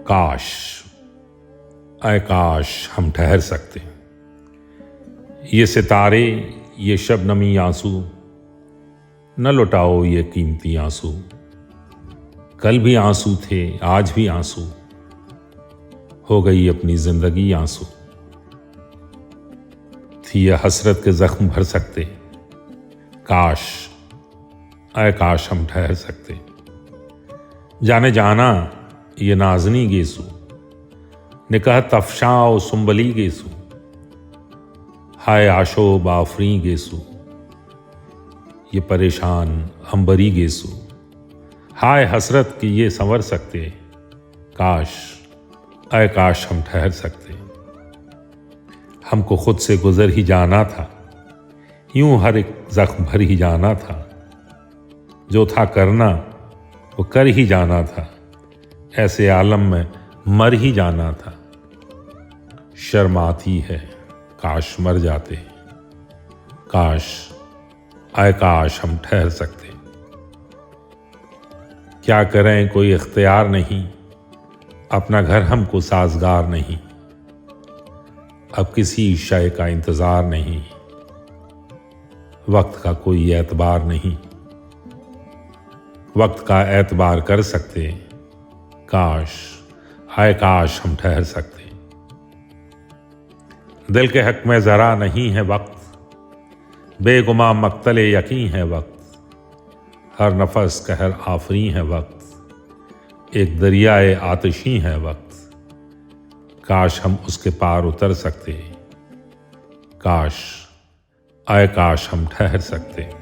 काश, आय काश हम ठहर सकते। ये सितारे, ये शबनमी आंसू, न लुटाओ ये कीमती आंसू। कल भी आंसू थे, आज भी आंसू, हो गई अपनी जिंदगी आंसू। थी यह हसरत के जख्म भर सकते, काश, आय काश हम ठहर सकते। जाने जाना ये नाजनी गेसू, निकाह तफशाओ सुंबली गेसू। हाय आशो बाफरी गेसू, ये परेशान अंबरी गेसू। हाय हसरत कि ये संवर सकते, काश, आय काश हम ठहर सकते। हमको खुद से गुजर ही जाना था, यूं हर एक जख्म भर ही जाना था। जो था करना वो कर ही जाना था, ऐसे आलम में मर ही जाना था। शर्म आती है काश मर जाते, काश, आय काश हम ठहर सकते। क्या करें कोई इख्तियार नहीं, अपना घर हमको साजगार नहीं। अब किसी शय का इंतजार नहीं, वक्त का कोई एतबार नहीं। वक्त का एतबार कर सकते, काश, आय काश हम ठहर सकते। दिल के हक में जरा नहीं है वक्त, बेगुमा मक्तले यकीन है वक्त। हर नफस कहर आफरी है वक्त, एक दरियाए आतिशी है वक्त। काश हम उसके पार उतर सकते, काश, आय काश हम ठहर सकते।